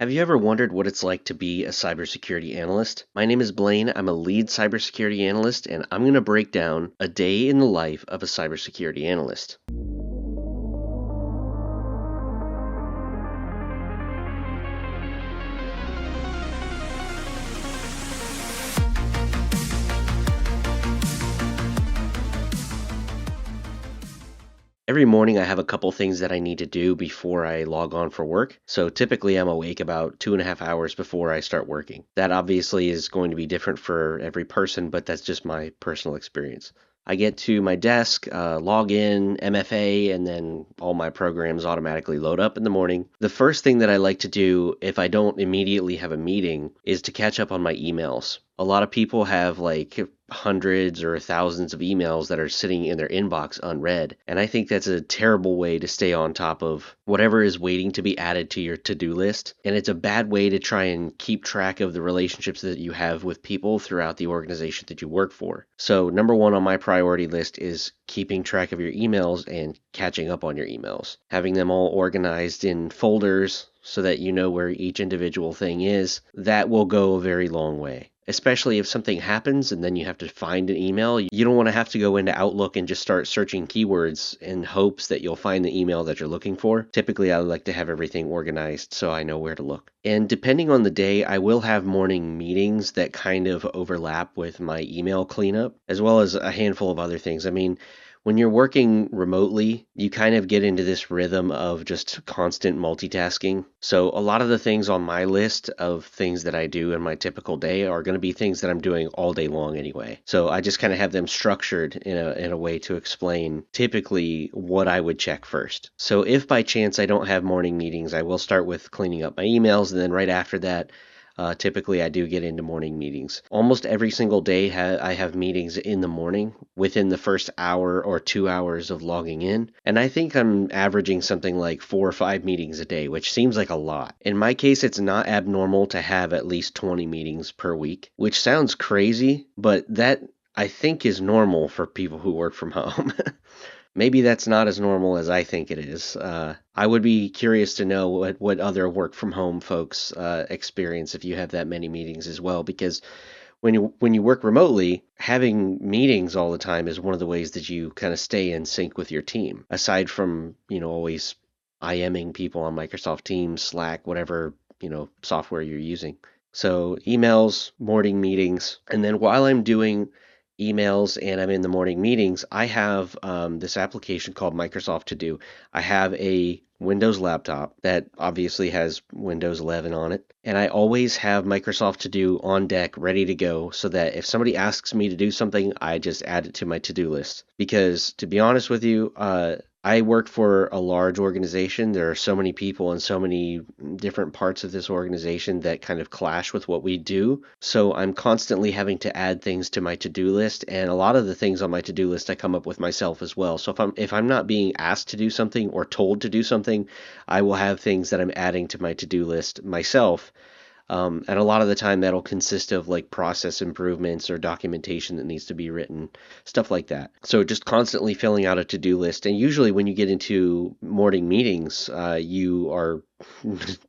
Have you ever wondered what it's like to be a cybersecurity analyst? My name is Blaine. I'm a lead cybersecurity analyst, and I'm going to break down a day in the life of a cybersecurity analyst. Every morning, I have a couple things that I need to do before I log on for work. So typically, I'm awake about 2.5 hours before I start working. That obviously is going to be different for every person, but that's just my personal experience. I get to my desk, log in, MFA, and then all my programs automatically load up in the morning. The first thing that I like to do if I don't immediately have a meeting is to catch up on my emails. A lot of people have like hundreds or thousands of emails that are sitting in their inbox unread. And I think that's a terrible way to stay on top of whatever is waiting to be added to your to do list. And it's a bad way to try and keep track of the relationships that you have with people throughout the organization that you work for. So, number one on my priority list is keeping track of your emails and catching up on your emails, having them all organized in folders so that you know where each individual thing is. That will go a very long way. Especially if something happens and then you have to find an email, you don't want to have to go into Outlook and just start searching keywords in hopes that you'll find the email that you're looking for. Typically, I like to have everything organized so I know where to look. And depending on the day, I will have morning meetings that kind of overlap with my email cleanup, as well as a handful of other things. I mean, when you're working remotely, you kind of get into this rhythm of just constant multitasking. So a lot of the things on my list of things that I do in my typical day are going to be things that I'm doing all day long anyway. So I just kind of have them structured in a way to explain typically what I would check first. So if by chance I don't have morning meetings, I will start with cleaning up my emails, and then right after that, typically, I do get into morning meetings. Almost every single day, I have meetings in the morning within the first hour or 2 hours of logging in. And I think I'm averaging something like 4 or 5 meetings a day, which seems like a lot. In my case, it's not abnormal to have at least 20 meetings per week, which sounds crazy, but that I think is normal for people who work from home. Maybe that's not as normal as I think it is. I would be curious to know what other work from home folks experience if you have that many meetings as well, because when you work remotely, having meetings all the time is one of the ways that you kind of stay in sync with your team. Aside from, always IMing people on Microsoft Teams, Slack, whatever, software you're using. So emails, morning meetings, and then while I'm doing emails and I'm in the morning meetings, I have this application called Microsoft To Do. I have a Windows laptop that obviously has Windows 11 on it, and I always have Microsoft To Do on deck ready to go so that if somebody asks me to do something, I just add it to my to-do list. Because to be honest with you, I work for a large organization. There are so many people and so many different parts of this organization that kind of clash with what we do. So I'm constantly having to add things to my to-do list, and a lot of the things on my to-do list I come up with myself as well. So if I'm not being asked to do something or told to do something, I will have things that I'm adding to my to-do list myself. And a lot of the time that'll consist of like process improvements or documentation that needs to be written, stuff like that. So just constantly filling out a to-do list. And usually when you get into morning meetings, you are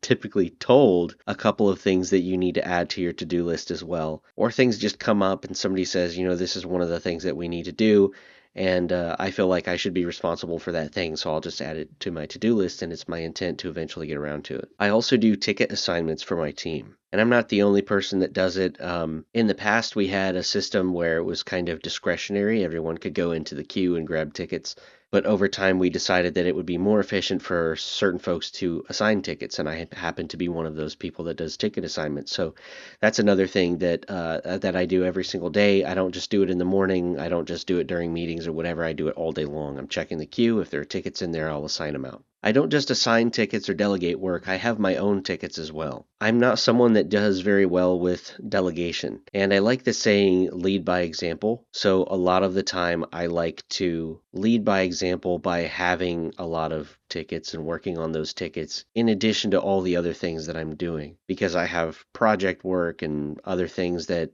typically told a couple of things that you need to add to your to-do list as well. Or things just come up and somebody says, this is one of the things that we need to do. And I feel like I should be responsible for that thing, so I'll just add it to my to-do list, and it's my intent to eventually get around to it. I also do ticket assignments for my team, and I'm not the only person that does it. In the past, we had a system where it was kind of discretionary. Everyone could go into the queue and grab tickets. But over time, we decided that it would be more efficient for certain folks to assign tickets, and I happen to be one of those people that does ticket assignments. So that's another thing that I do every single day. I don't just do it in the morning. I don't just do it during meetings or whatever. I do it all day long. I'm checking the queue. If there are tickets in there, I'll assign them out. I don't just assign tickets or delegate work. I have my own tickets as well. I'm not someone that does very well with delegation, and I like the saying lead by example. So a lot of the time I like to lead by example by having a lot of tickets and working on those tickets in addition to all the other things that I'm doing, because I have project work and other things that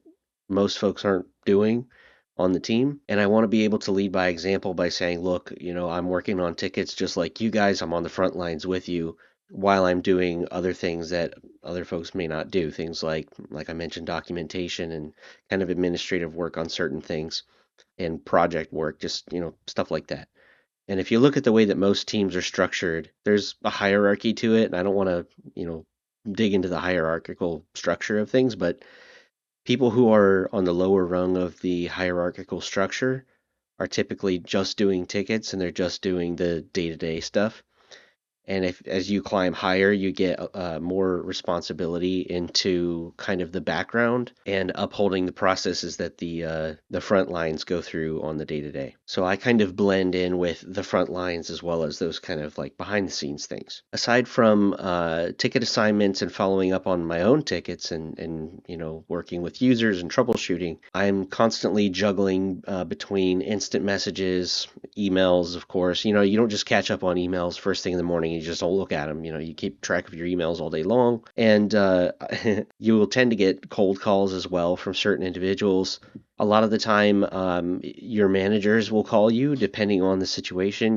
most folks aren't doing on the team. And I want to be able to lead by example by saying, look, I'm working on tickets just like you guys. I'm on the front lines with you while I'm doing other things that other folks may not do. Things like I mentioned, documentation and kind of administrative work on certain things and project work, just, stuff like that. And if you look at the way that most teams are structured, there's a hierarchy to it. And I don't want to, dig into the hierarchical structure of things, but people who are on the lower rung of the hierarchical structure are typically just doing tickets and they're just doing the day-to-day stuff. And if as you climb higher, you get more responsibility into kind of the background and upholding the processes that the front lines go through on the day to day. So I kind of blend in with the front lines as well as those kind of like behind the scenes things. Aside from ticket assignments and following up on my own tickets and working with users and troubleshooting, I'm constantly juggling between instant messages, emails, of course. You don't just catch up on emails first thing in the morning. You just don't look at them. You keep track of your emails all day long. And you will tend to get cold calls as well from certain individuals. A lot of the time, your managers will call you depending on the situation.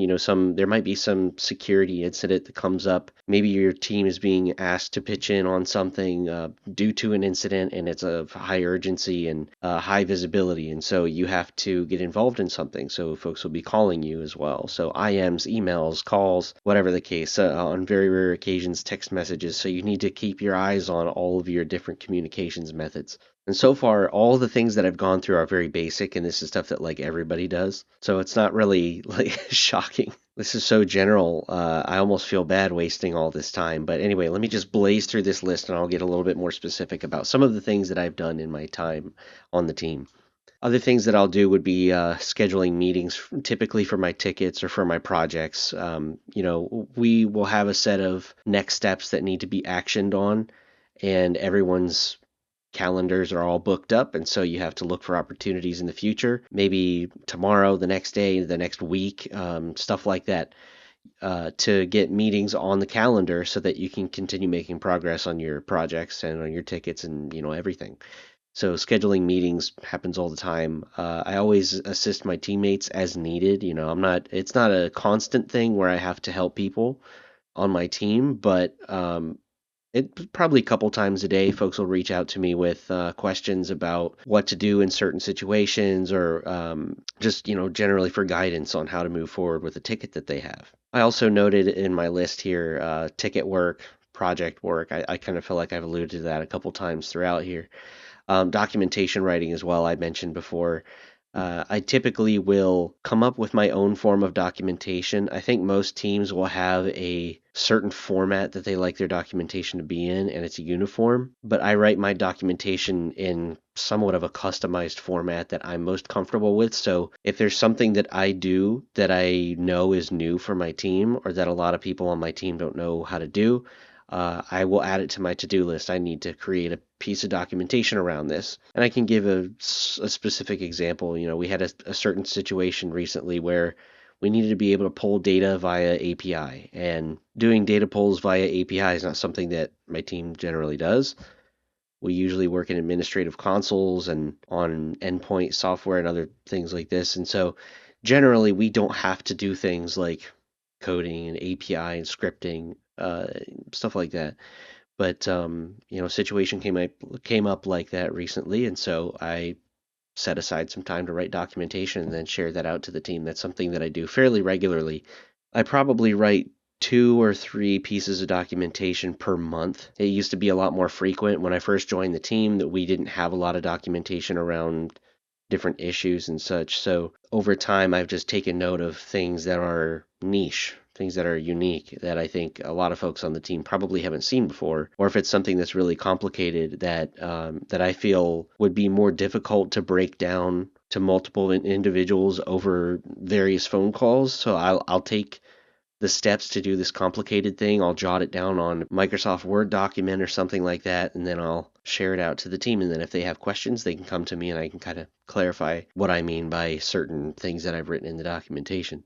There might be some security incident that comes up. Maybe your team is being asked to pitch in on something due to an incident, and it's of high urgency and high visibility, and so you have to get involved in something. So folks will be calling you as well. So IMs, emails, calls, whatever the case. On very rare occasions, text messages. So you need to keep your eyes on all of your different communications methods. And so far, all the things that I've gone through are very basic, and this is stuff that like everybody does. So it's not really like shocking. This is so general. I almost feel bad wasting all this time. But anyway, let me just blaze through this list, and I'll get a little bit more specific about some of the things that I've done in my time on the team. Other things that I'll do would be scheduling meetings, typically for my tickets or for my projects. We will have a set of next steps that need to be actioned on, and everyone's calendars are all booked up, and so you have to look for opportunities in the future, maybe tomorrow, the next day, the next week, stuff like that, to get meetings on the calendar so that you can continue making progress on your projects and on your tickets and everything. So scheduling meetings happens all the time. I always assist my teammates as needed. It's not a constant thing where I have to help people on my team, but it probably a couple times a day, folks will reach out to me with questions about what to do in certain situations, or just generally for guidance on how to move forward with a ticket that they have. I also noted in my list here ticket work, project work. I kind of feel like I've alluded to that a couple times throughout here. Documentation writing as well, I mentioned before. I typically will come up with my own form of documentation. I think most teams will have a certain format that they like their documentation to be in, and it's uniform. But I write my documentation in somewhat of a customized format that I'm most comfortable with. So if there's something that I do that I know is new for my team, or that a lot of people on my team don't know how to do, I will add it to my to-do list. I need to create a piece of documentation around this. And I can give a specific example. We had a certain situation recently where we needed to be able to pull data via API. And doing data pulls via API is not something that my team generally does. We usually work in administrative consoles and on endpoint software and other things like this. And so generally, we don't have to do things like coding and API and scripting, stuff like that. But a situation came up like that recently, and so I set aside some time to write documentation and then share that out to the team. That's something that I do fairly regularly. I probably write 2 or 3 pieces of documentation per month. It used to be a lot more frequent when I first joined the team, that we didn't have a lot of documentation around different issues and such. So over time, I've just taken note of things that are niche, things that are unique, that I think a lot of folks on the team probably haven't seen before, or if it's something that's really complicated that I feel would be more difficult to break down to multiple individuals over various phone calls. So I'll take the steps to do this complicated thing. I'll jot it down on Microsoft Word document or something like that, and then I'll share it out to the team. And then if they have questions, they can come to me and I can kind of clarify what I mean by certain things that I've written in the documentation.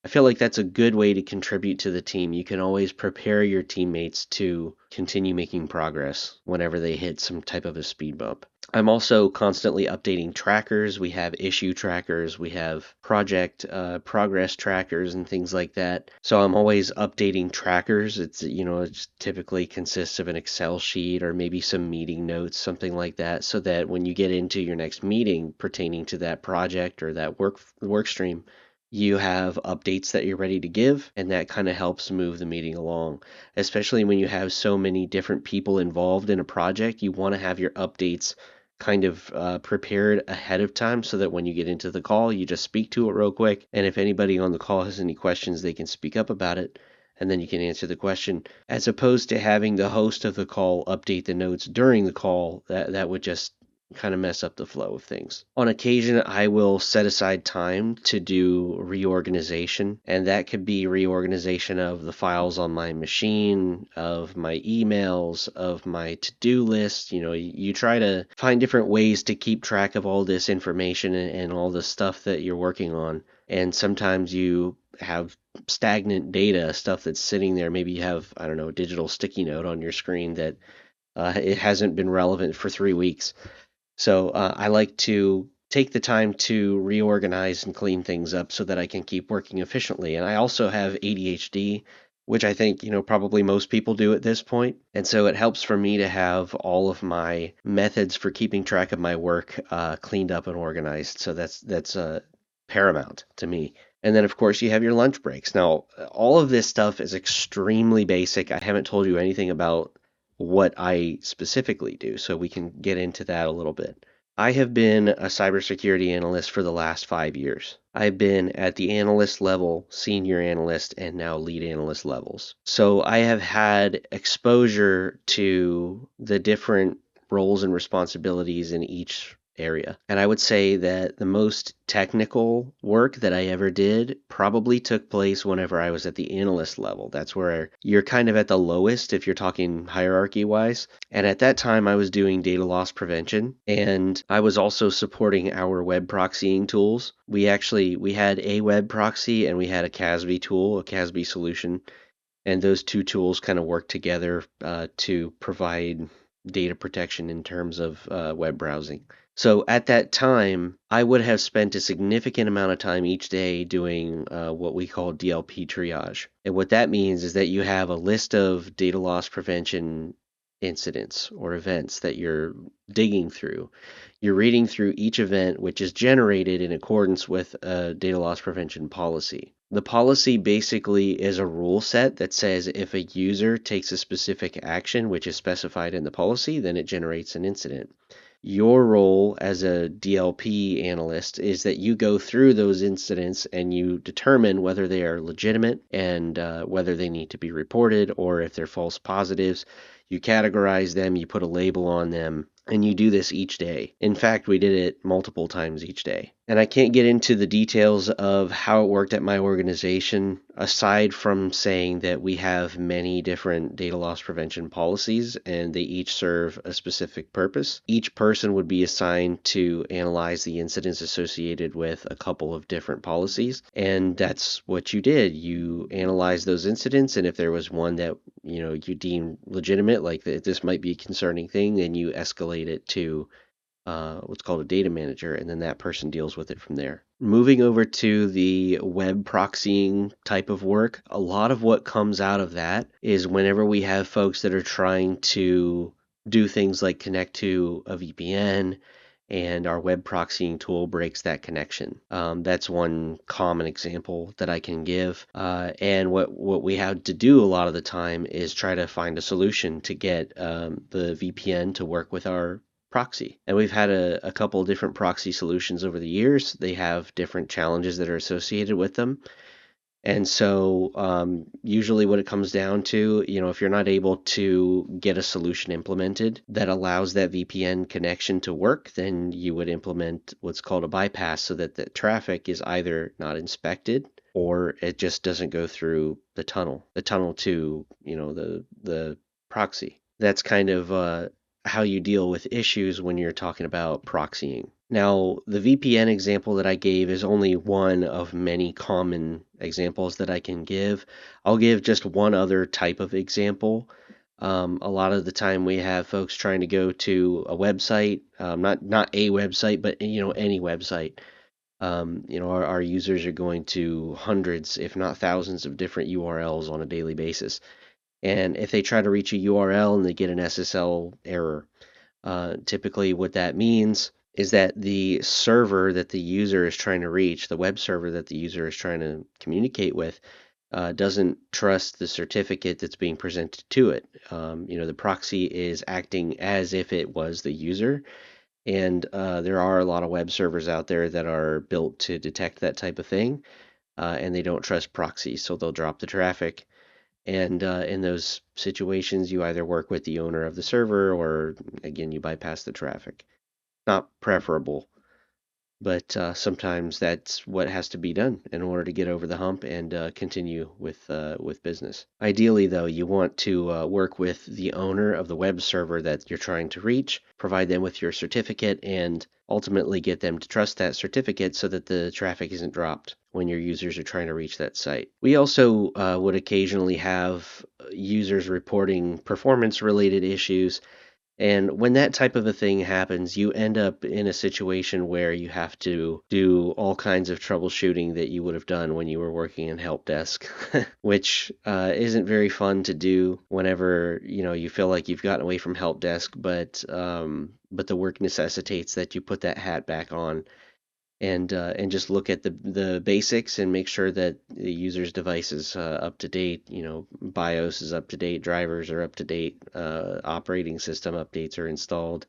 I feel like that's a good way to contribute to the team. You can always prepare your teammates to continue making progress whenever they hit some type of a speed bump. I'm also constantly updating trackers. We have issue trackers, we have project progress trackers, and things like that. So I'm always updating trackers. It typically consists of an Excel sheet or maybe some meeting notes, something like that, so that when you get into your next meeting pertaining to that project or that work stream, you have updates that you're ready to give, and that kind of helps move the meeting along. Especially when you have so many different people involved in a project, you want to have your updates kind of prepared ahead of time so that when you get into the call, you just speak to it real quick. And if anybody on the call has any questions, they can speak up about it, and then you can answer the question, as opposed to having the host of the call update the notes during the call. That would just kind of mess up the flow of things. On occasion, I will set aside time to do reorganization, and that could be reorganization of the files on my machine, of my emails, of my to-do list. You try to find different ways to keep track of all this information and all the stuff that you're working on. And sometimes you have stagnant data, stuff that's sitting there. Maybe you have, I don't know, a digital sticky note on your screen that it hasn't been relevant for 3 weeks. So I like to take the time to reorganize and clean things up so that I can keep working efficiently. And I also have ADHD, which I think, probably most people do at this point. And so it helps for me to have all of my methods for keeping track of my work cleaned up and organized. So that's paramount to me. And then, of course, you have your lunch breaks. Now, all of this stuff is extremely basic. I haven't told you anything about what I specifically do, so we can get into that a little bit. I have been a cybersecurity analyst for the last 5 years. I've been at the analyst level, senior analyst, and now lead analyst levels. So I have had exposure to the different roles and responsibilities in each area. And I would say that the most technical work that I ever did probably took place whenever I was at the analyst level. That's where you're kind of at the lowest if you're talking hierarchy wise. And at that time, I was doing data loss prevention, and I was also supporting our web proxying tools. We had a web proxy and we had a CASB tool, a CASB solution, and those two tools kind of work together to provide data protection in terms of web browsing. So at that time, I would have spent a significant amount of time each day doing what we call DLP triage. And what that means is that you have a list of data loss prevention incidents or events that you're digging through. You're reading through each event, which is generated in accordance with a data loss prevention policy. The policy basically is a rule set that says if a user takes a specific action, which is specified in the policy, then it generates an incident. Your role as a DLP analyst is that you go through those incidents and you determine whether they are legitimate and whether they need to be reported, or if they're false positives. You categorize them, you put a label on them, and you do this each day. In fact, we did it multiple times each day. And I can't get into the details of how it worked at my organization, aside from saying that we have many different data loss prevention policies and they each serve a specific purpose. Each person would be assigned to analyze the incidents associated with a couple of different policies. And that's what you did. You analyzed those incidents, and if there was one that you deem legitimate, like this might be a concerning thing, then you escalate it to what's called a data manager, and then that person deals with it from there. Moving over to the web proxying type of work, a lot of what comes out of that is whenever we have folks that are trying to do things like connect to a VPN, and our web proxying tool breaks that connection. That's one common example that I can give. And what we have to do a lot of the time is try to find a solution to get the VPN to work with our proxy. And we've had a couple of different proxy solutions over the years. They have different challenges that are associated with them. And so usually what it comes down to, if you're not able to get a solution implemented that allows that VPN connection to work, then you would implement what's called a bypass so that the traffic is either not inspected or it just doesn't go through the tunnel to, the proxy. That's kind of how you deal with issues when you're talking about proxying. Now, the VPN example that I gave is only one of many common examples that I can give. I'll give just one other type of example. A lot of the time we have folks trying to go to a website, not a website, but any website. Our users are going to hundreds, if not thousands, of different URLs on a daily basis. And if they try to reach a URL and they get an SSL error, typically what that means is that the server that the user is trying to reach, the web server that the user is trying to communicate with, doesn't trust the certificate that's being presented to it. The proxy is acting as if it was the user, and there are a lot of web servers out there that are built to detect that type of thing, and they don't trust proxies, so they'll drop the traffic. And in those situations, you either work with the owner of the server or, again, you bypass the traffic. Not preferable, but sometimes that's what has to be done in order to get over the hump and continue with business. Ideally, though, you want to work with the owner of the web server that you're trying to reach, provide them with your certificate, and ultimately get them to trust that certificate so that the traffic isn't dropped when your users are trying to reach that site. We also would occasionally have users reporting performance-related issues, and when that type of a thing happens, you end up in a situation where you have to do all kinds of troubleshooting that you would have done when you were working in help desk, which isn't very fun to do whenever you feel like you've gotten away from help desk, but the work necessitates that you put that hat back on and just look at the basics and make sure that the user's device is up to date. BIOS is up to date, drivers are up to date, operating system updates are installed.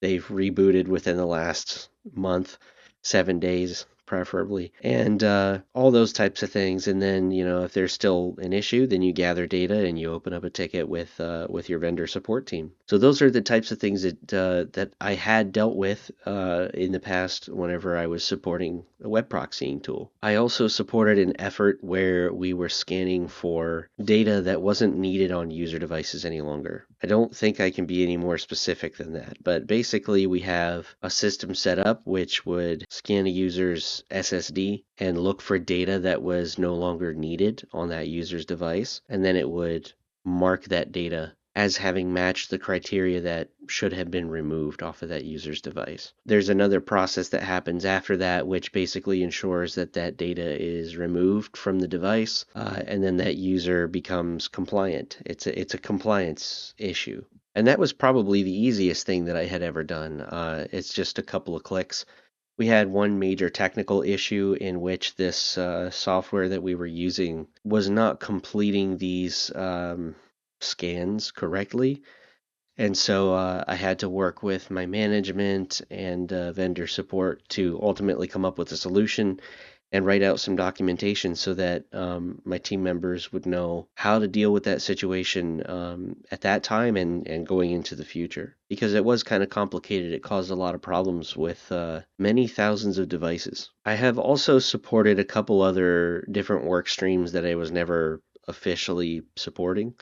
They've rebooted within the last month, 7 days preferably, and all those types of things. And then, if there's still an issue, then you gather data and you open up a ticket with your vendor support team. So those are the types of things that I had dealt with in the past whenever I was supporting a web proxying tool. I also supported an effort where we were scanning for data that wasn't needed on user devices any longer. I don't think I can be any more specific than that, but basically we have a system set up which would scan a user's SSD and look for data that was no longer needed on that user's device, and then it would mark that data as having matched the criteria that should have been removed off of that user's device. There's another process that happens after that, which basically ensures that that data is removed from the device, and then that user becomes compliant. It's a compliance issue. And that was probably the easiest thing that I had ever done. It's just a couple of clicks. We had one major technical issue in which this software that we were using was not completing these scans correctly. And so I had to work with my management and vendor support to ultimately come up with a solution and write out some documentation so that my team members would know how to deal with that situation at that time and going into the future. Because it was kind of complicated, it caused a lot of problems with many thousands of devices. I have also supported a couple other different work streams that I was never officially supporting.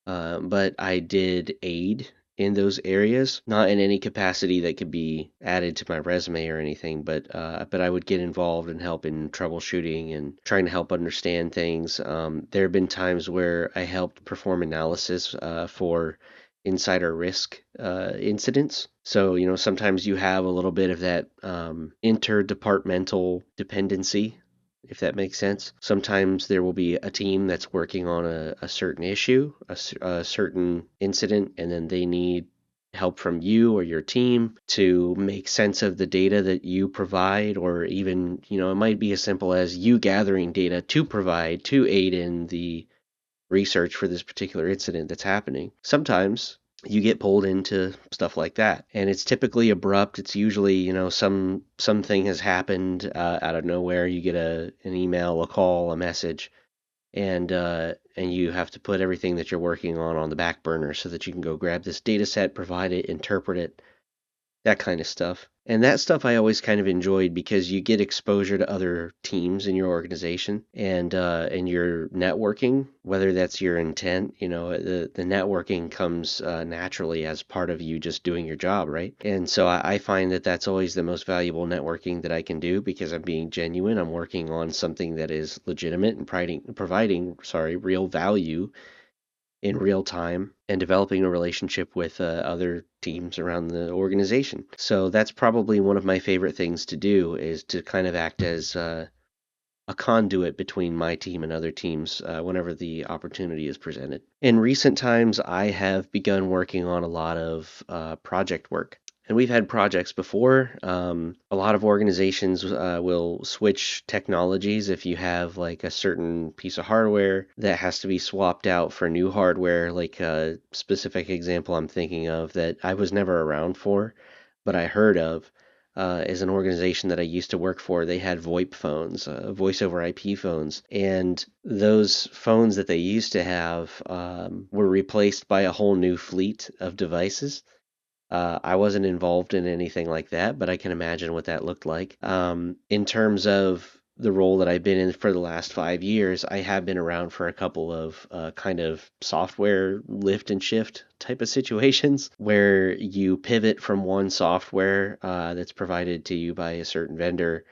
But I did aid in those areas, not in any capacity that could be added to my resume or anything, but I would get involved and help in troubleshooting and trying to help understand things. There have been times where I helped perform analysis for insider risk incidents. So, sometimes you have a little bit of that interdepartmental dependency, if that makes sense. Sometimes there will be a team that's working on a certain issue, a certain incident, and then they need help from you or your team to make sense of the data that you provide, or even, it might be as simple as you gathering data to provide to aid in the research for this particular incident that's happening. Sometimes you get pulled into stuff like that, and it's typically abrupt. It's usually, something has happened out of nowhere. You get an email, a call, a message, and you have to put everything that you're working on the back burner so that you can go grab this data set, provide it, interpret it, that kind of stuff. And that stuff I always kind of enjoyed because you get exposure to other teams in your organization and your networking, whether that's your intent. The networking comes naturally as part of you just doing your job, right? And so I find that that's always the most valuable networking that I can do because I'm being genuine. I'm working on something that is legitimate and providing real value in real time and developing a relationship with other teams around the organization. So that's probably one of my favorite things to do is to kind of act as a conduit between my team and other teams whenever the opportunity is presented. In recent times, I have begun working on a lot of project work. And we've had projects before. A lot of organizations will switch technologies if you have like a certain piece of hardware that has to be swapped out for new hardware. Like a specific example I'm thinking of that I was never around for, but I heard of is an organization that I used to work for. They had VoIP phones, voice over IP phones, and those phones that they used to have were replaced by a whole new fleet of devices. I wasn't involved in anything like that, but I can imagine what that looked like. In terms of the role that I've been in for the last 5 years, I have been around for a couple of kind of software lift and shift type of situations where you pivot from one software that's provided to you by a certain vendor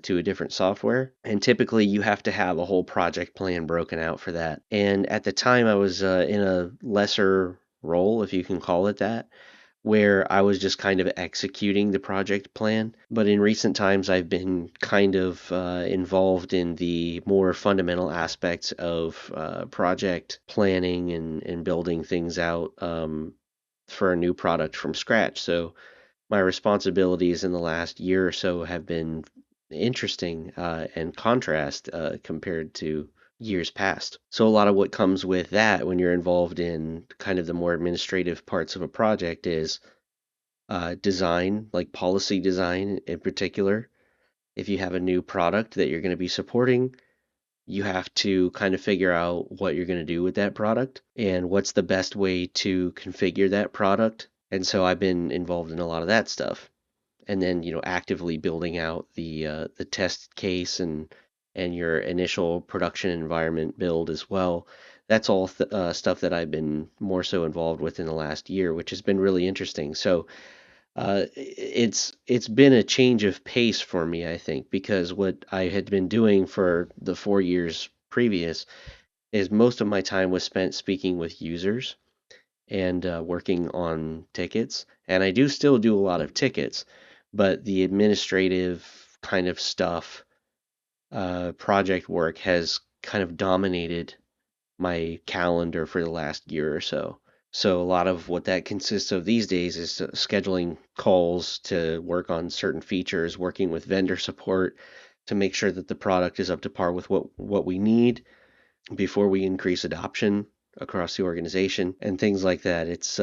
to a different software. And typically you have to have a whole project plan broken out for that. And at the time, I was in a lesser role, if you can call it that, where I was just kind of executing the project plan. But in recent times, I've been kind of involved in the more fundamental aspects of project planning and building things out for a new product from scratch. So my responsibilities in the last year or so have been interesting and contrast compared to years past. So a lot of what comes with that when you're involved in kind of the more administrative parts of a project is design, like policy design in particular. If you have a new product that you're going to be supporting, you have to kind of figure out what you're going to do with that product and what's the best way to configure that product. And so I've been involved in a lot of that stuff. And then, actively building out the test case and your initial production environment build as well. That's all stuff that I've been more so involved with in the last year, which has been really interesting. So it's been a change of pace for me, I think, because what I had been doing for the 4 years previous is most of my time was spent speaking with users and working on tickets. And I do still do a lot of tickets, but the administrative kind of stuff, project work has kind of dominated my calendar for the last year or so. So a lot of what that consists of these days is scheduling calls to work on certain features, working with vendor support to make sure that the product is up to par with what we need before we increase adoption across the organization and things like that. It's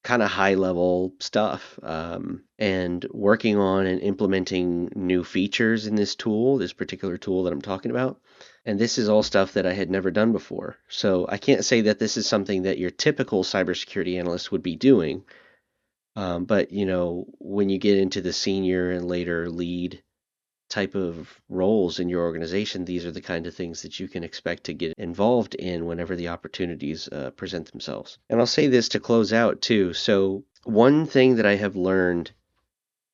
kind of high level stuff and working on and implementing new features in this particular tool that I'm talking about. And this is all stuff that I had never done before. So I can't say that this is something that your typical cybersecurity analyst would be doing. But, when you get into the senior and later lead type of roles in your organization, these are the kind of things that you can expect to get involved in whenever the opportunities present themselves. And I'll say this to close out too. So, one thing that I have learned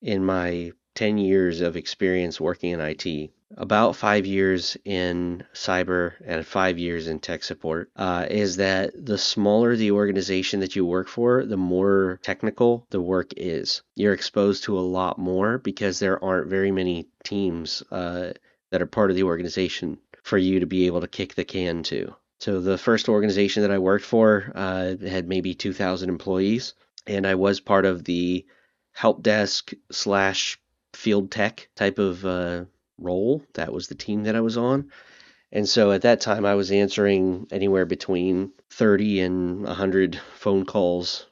in my 10 years of experience working in IT, about 5 years in cyber and 5 years in tech support, is that the smaller the organization that you work for, the more technical the work is. You're exposed to a lot more because there aren't very many teams that are part of the organization for you to be able to kick the can to. So the first organization that I worked for had maybe 2,000 employees, and I was part of the help desk slash field tech type of role. That was the team that I was on. And so at that time, I was answering anywhere between 30 and 100 phone calls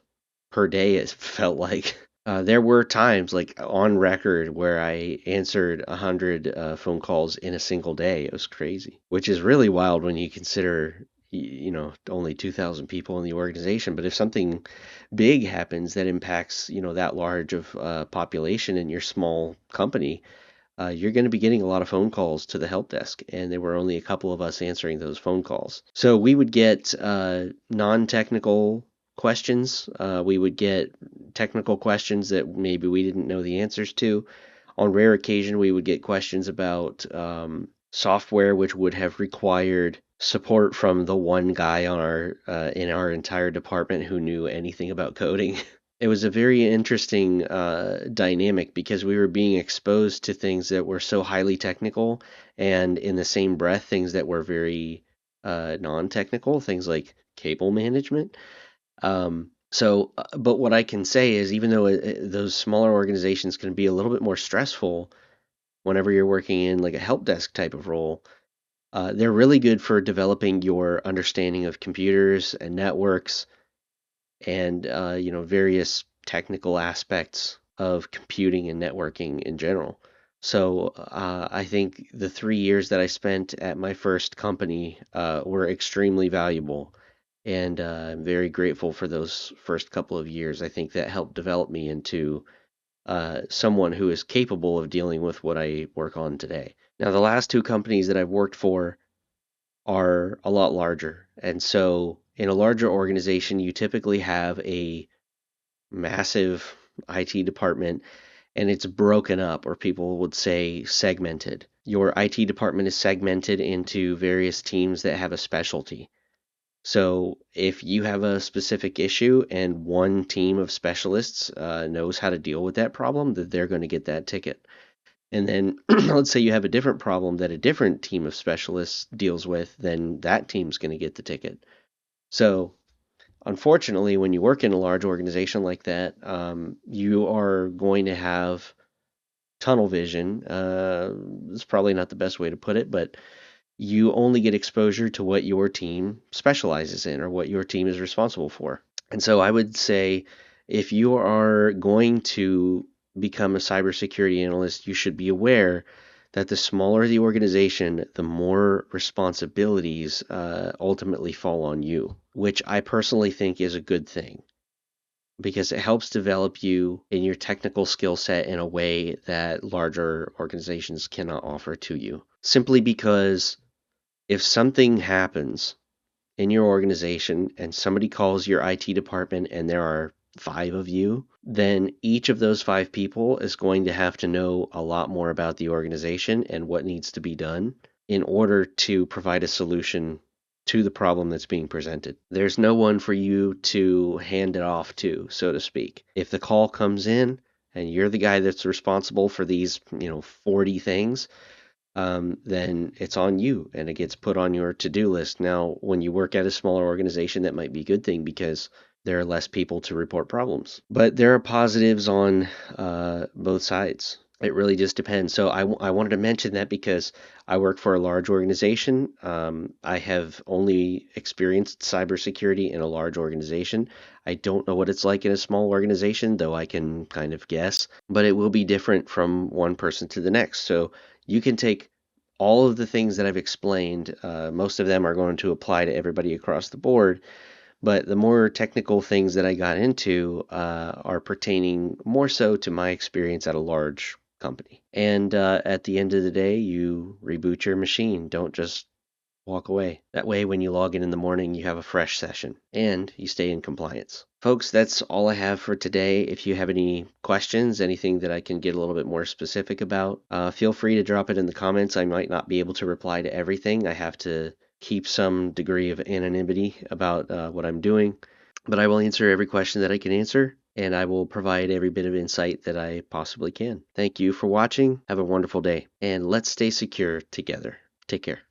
per day, it felt like. There were times, like on record, where I answered 100 phone calls in a single day. It was crazy, which is really wild when you consider only 2,000 people in the organization. But if something big happens that impacts, that large of population in your small company, you're going to be getting a lot of phone calls to the help desk, and there were only a couple of us answering those phone calls. So we would get non-technical questions. We would get technical questions that maybe we didn't know the answers to. On rare occasion, we would get questions about software which would have required support from the one guy on our in our entire department who knew anything about coding. It was a very interesting dynamic because we were being exposed to things that were so highly technical, and in the same breath, things that were very non-technical, things like cable management. But what I can say is, even though those smaller organizations can be a little bit more stressful whenever you're working in like a help desk type of role, they're really good for developing your understanding of computers and networks and various technical aspects of computing and networking in general. So I think the 3 years that I spent at my first company were extremely valuable, and I'm very grateful for those first couple of years. I think that helped develop me into someone who is capable of dealing with what I work on today. Now, the last two companies that I've worked for are a lot larger. And so in a larger organization, you typically have a massive IT department, and it's broken up, or people would say segmented. Your IT department is segmented into various teams that have a specialty. So if you have a specific issue and one team of specialists knows how to deal with that problem, that they're going to get that ticket. And then let's say you have a different problem that a different team of specialists deals with, then that team's going to get the ticket. So unfortunately, when you work in a large organization like that, you are going to have tunnel vision. It's probably not the best way to put it, but you only get exposure to what your team specializes in or what your team is responsible for. And so I would say if you are going to become a cybersecurity analyst, you should be aware that the smaller the organization, the more responsibilities ultimately fall on you, which I personally think is a good thing because it helps develop you in your technical skill set in a way that larger organizations cannot offer to you. Simply because if something happens in your organization and somebody calls your IT department and there are 5 of you, then each of those 5 people is going to have to know a lot more about the organization and what needs to be done in order to provide a solution to the problem that's being presented. There's no one for you to hand it off to, so to speak. If the call comes in and you're the guy that's responsible for these, 40 things, then it's on you and it gets put on your to-do list. Now, when you work at a smaller organization, that might be a good thing because there are less people to report problems. But there are positives on both sides. It really just depends. So I wanted to mention that because I work for a large organization. I have only experienced cybersecurity in a large organization. I don't know what it's like in a small organization, though I can kind of guess, but it will be different from one person to the next. So you can take all of the things that I've explained, most of them are going to apply to everybody across the board, but the more technical things that I got into are pertaining more so to my experience at a large company. And at the end of the day, you reboot your machine. Don't just walk away. That way, when you log in the morning, you have a fresh session and you stay in compliance. Folks, that's all I have for today. If you have any questions, anything that I can get a little bit more specific about, feel free to drop it in the comments. I might not be able to reply to everything. I have to keep some degree of anonymity about what I'm doing, but I will answer every question that I can answer, and I will provide every bit of insight that I possibly can. Thank you for watching. Have a wonderful day, and let's stay secure together. Take care.